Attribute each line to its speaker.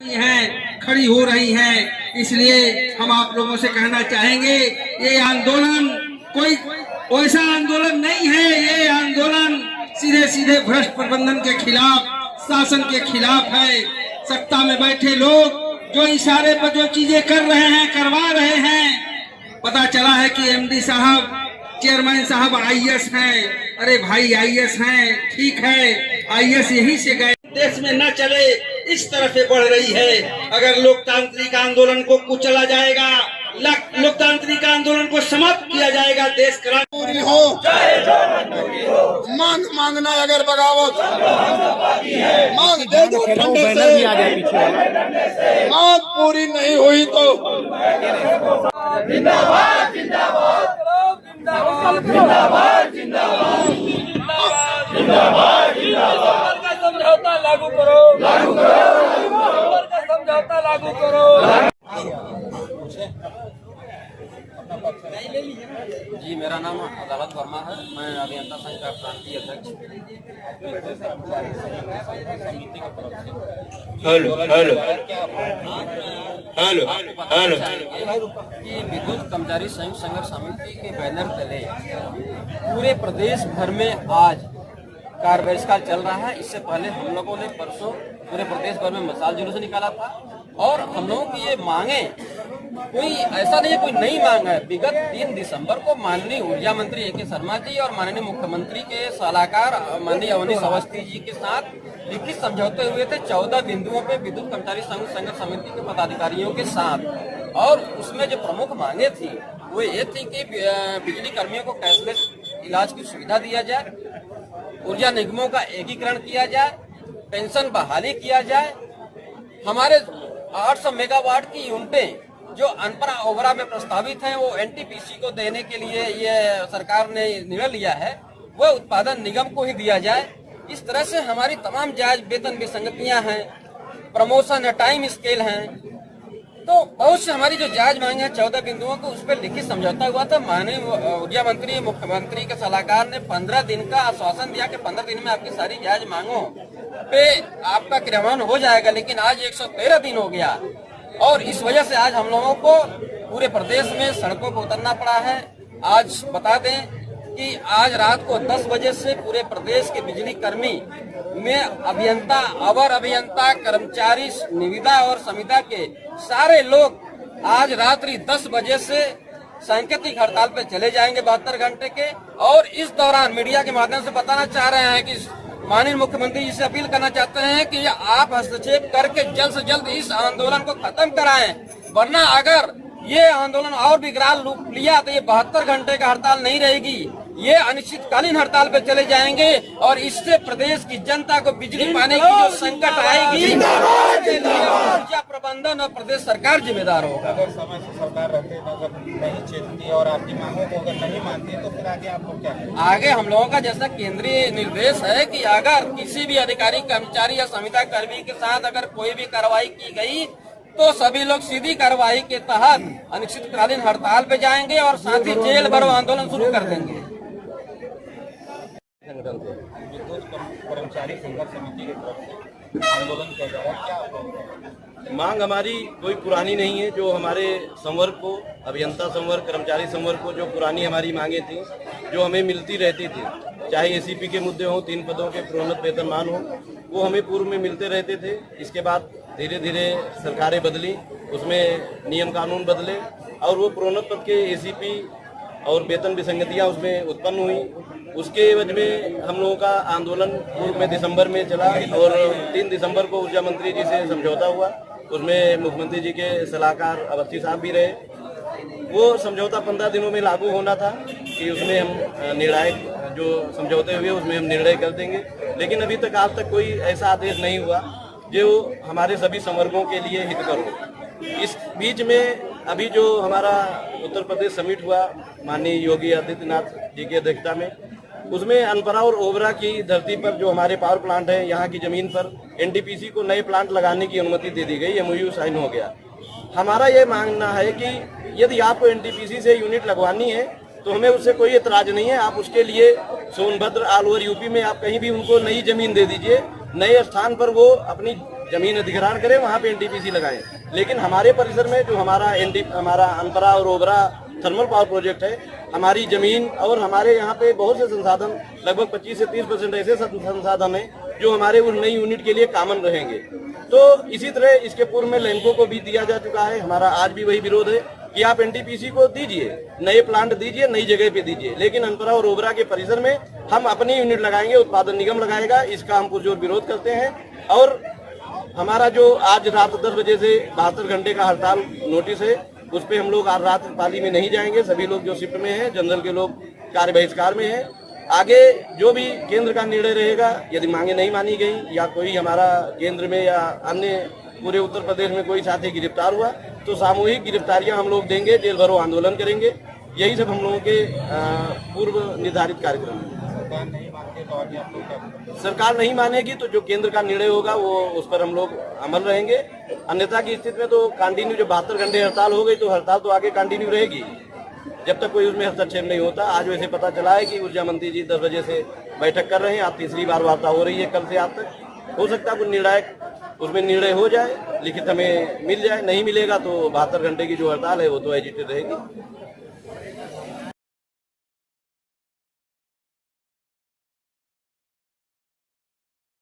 Speaker 1: हैं, खड़ी हो रही हैं। इसलिए हम आप लोगों से कहना चाहेंगे, ये आंदोलन कोई वैसा आंदोलन नहीं है। ये आंदोलन सीधे सीधे भ्रष्ट प्रबंधन के खिलाफ, शासन के खिलाफ है। सत्ता में बैठे लोग जो इशारे पर जो चीजें कर रहे हैं, करवा रहे हैं। पता चला है कि एमडी साहब, चेयरमैन साहब आईएएस हैं। अरे भाई आईएएस हैं, ठीक है, आईएएस यहीं से गए। देश में न चले इस तरह से बढ़ रही है। अगर लोकतांत्रिक आंदोलन को कुचला जाएगा, लोकतांत्रिक आंदोलन को समाप्त किया जाएगा, देश क्रांति हो, मांग मांगना अगर बगावत, मांग दे दो ठंडे से, मांग पूरी नहीं हुई तो जिंदाबाद जिंदाबाद जिंदाबाद जिंदाबाद जिंदाबाद जिंदाबाद। समझौता लागू करो, लागू करो, समझौता लागू करो।
Speaker 2: जी, मेरा नाम अदालत वर्मा है। मैं अभियंता संघ का प्रांतीय अध्यक्ष।
Speaker 1: हेलो हेलो हेलो हेलो
Speaker 2: कि विद्युत कर्मचारी संयुक्त संघर्ष समिति के बैनर तले पूरे प्रदेश भर में आज कार बहिष्कार चल रहा है। इससे पहले हम लोगों ने परसों पूरे प्रदेश भर में मसाल जुलूस निकाला था और हम लोगों की ये मांगे कोई ऐसा नहीं है, कोई नई मांग है। विगत 3 दिसंबर को माननीय ऊर्जा मंत्री ए.के. शर्मा जी और माननीय मुख्यमंत्री के सलाहकार माननीय अवनीश अवस्थी जी के साथ लिखित समझौते हुए थे 14 बिंदुओं पे विद्युत कर्मचारी संघर्ष समिति के पदाधिकारियों के साथ। और उसमें जो प्रमुख मांगे थी वो ये थी कि बिजली कर्मियों को कैशलेस इलाज की सुविधा दिया जाए, ऊर्जा निगमों का एकीकरण किया जाए, पेंशन बहाली किया जाए, हमारे 800 मेगावाट की यूनिटें जो अनपरा ओबरा में प्रस्तावित हैं वो एनटीपीसी को देने के लिए ये सरकार ने निर्णय लिया है, वो उत्पादन निगम को ही दिया जाए। इस तरह से हमारी तमाम जायज वेतन विसंगतियां हैं, प्रमोशन टाइम स्केल हैं, तो बहुत से हमारी जो जायज मांगे हैं 14 बिंदुओं को उस पर लिखित समझौता हुआ था। माननीय ऊर्जा मंत्री मुख्यमंत्री के सलाहकार ने 15 दिन का आश्वासन दिया कि 15 दिन में आपकी सारी जायज मांगों पे आपका क्रियान्वयन हो जाएगा, लेकिन आज 113 दिन हो गया और इस वजह से आज हम लोगों को पूरे प्रदेश में सड़कों पर उतरना पड़ा है। आज बता दें कि आज रात को 10 बजे से पूरे प्रदेश के बिजली कर्मी में अभियंता, अवर अभियंता, कर्मचारी, निविदा और संविदा के सारे लोग आज रात्रि 10 बजे से सांकेतिक हड़ताल पे चले जाएंगे 72 घंटे के। और इस दौरान मीडिया के माध्यम से बताना चाह रहे हैं कि माननीय मुख्यमंत्री जी से अपील करना चाहते हैं कि आप हस्तक्षेप करके जल्द से जल्द इस आंदोलन को खत्म कराएं, वरना अगर ये आंदोलन और भी विकराल रूप लिया तो ये 72 घंटे का हड़ताल नहीं रहेगी, ये अनिश्चितकालीन हड़ताल पे चले जाएंगे और इससे प्रदेश की जनता को बिजली पाने की जो संकट आएगी ऊर्जा प्रबंधन और प्रदेश सरकार जिम्मेदार होगा।
Speaker 3: अगर समय से सरकार रहते अगर नहीं चेतती और आपकी मांगों को अगर नहीं मानती तो फिर आगे आप लोग क्या करेंगे?
Speaker 2: आगे हम लोगों का जैसा केंद्रीय निर्देश है कि अगर किसी भी अधिकारी, कर्मचारी या संविदा कर्मी के साथ अगर कोई भी कार्रवाई की गई तो सभी लोग सीधी कार्रवाई के तहत अनिश्चितकालीन हड़ताल पे जाएंगे और साथ ही जेल भरो आंदोलन शुरू कर देंगे।
Speaker 3: कर्मचारी संघर्ष समिति की तरफ से आंदोलन किया जा रहा है, क्या
Speaker 4: मांग हमारी कोई पुरानी नहीं है। जो हमारे संवर्ग को, अभियंता संवर्ग, कर्मचारी संवर्ग को जो पुरानी हमारी मांगे थी, जो हमें मिलती रहती थी, चाहे एसीपी के मुद्दे हों, 3 पदों के प्रोन्नत वेतनमान हो, वो हमें पूर्व में मिलते रहते थे। इसके बाद धीरे धीरे सरकारें बदली, उसमें नियम कानून बदले और वो प्रोन्नत पद के एसीपी और वेतन विसंगतियाँ उसमें उत्पन्न हुई। उसके एवज में हम लोगों का आंदोलन पूर्व में दिसंबर में चला और 3 दिसंबर को ऊर्जा मंत्री जी से समझौता हुआ। उसमें मुख्यमंत्री जी के सलाहकार अवस्थी साहब भी रहे। वो समझौता 15 दिनों में लागू होना था कि उसमें हम निर्णायक जो समझौते हुए उसमें हम निर्णय कर देंगे, लेकिन अभी तक आज तक कोई ऐसा आदेश नहीं हुआ जो हमारे सभी संवर्गों के लिए हितकर हो। इस बीच में अभी जो हमारा उत्तर प्रदेश समिट हुआ माननीय योगी आदित्यनाथ जी की अध्यक्षता में, उसमें अनपरा और ओबरा की धरती पर जो हमारे पावर प्लांट है, यहाँ की जमीन पर एनटीपीसी को नए प्लांट लगाने की अनुमति दे दी गई, एमओयू साइन हो गया। हमारा ये मानना है कि यदि आपको एनटीपीसी से यूनिट लगवानी है तो हमें उससे कोई एतराज नहीं है। आप उसके लिए सोनभद्र, ऑल ओवर यूपी में आप कहीं भी उनको नई जमीन दे दीजिए, नए स्थान पर वो अपनी जमीन अधिग्रहण करें, वहाँ पे एनटीपीसी लगाएं। लेकिन हमारे परिसर में जो हमारा अनपरा और ओबरा थर्मल पावर प्रोजेक्ट है, हमारी जमीन और हमारे यहाँ पे बहुत से संसाधन, लगभग 25 से 30% ऐसे संसाधन हैं जो हमारे उस नई यूनिट के लिए कॉमन रहेंगे। तो इसी तरह इसके पूर्व में लैंको को भी दिया जा चुका है। हमारा आज भी वही विरोध है कि आप एनटीपीसी को दीजिए, नए प्लांट दीजिए, नई जगह पे दीजिए, लेकिन अनपरा और ओबरा के परिसर में हम अपनी यूनिट लगाएंगे, उत्पादन निगम लगाएगा। इसका हम पुरजोर विरोध करते हैं। और हमारा जो आज रात 10 बजे से 72 घंटे का हड़ताल नोटिस है, उस पर हम लोग आज रात पाली में नहीं जाएंगे। सभी लोग जो शिफ्ट में हैं, जनरल के लोग कार्य बहिष्कार में हैं। आगे जो भी केंद्र का निर्णय रहेगा, यदि मांगे नहीं मानी गई या कोई हमारा केंद्र में या अन्य पूरे उत्तर प्रदेश में कोई साथी गिरफ्तार हुआ तो सामूहिक गिरफ्तारियां हम लोग देंगे, जेल भरो आंदोलन करेंगे। यही सब हम लोगों के पूर्व निर्धारित कार्यक्रम है।
Speaker 3: सरकार नहीं मानती तो आगे आप लोग क्या करेंगे?
Speaker 4: सरकार नहीं मानेगी तो जो केंद्र का निर्णय होगा वो उस पर हम लोग अमल रहेंगे। अन्यथा की स्थिति में तो कंटिन्यू, जो 72 घंटे हड़ताल हो गई तो हड़ताल तो आगे कंटिन्यू रहेगी जब तक कोई उसमें हस्तक्षेप नहीं होता। आज वैसे पता चला है कि ऊर्जा मंत्री जी 10 बजे से बैठक कर रहे हैं। आज तीसरी बार वार्ता हो रही है कल से आज तक। हो सकता है कुछ निर्णायक उसमें निर्णय हो जाए, लिखित हमें मिल जाए। नहीं मिलेगा तो 72 घंटे की जो हड़ताल है वो तो एजिटेड रहेगी।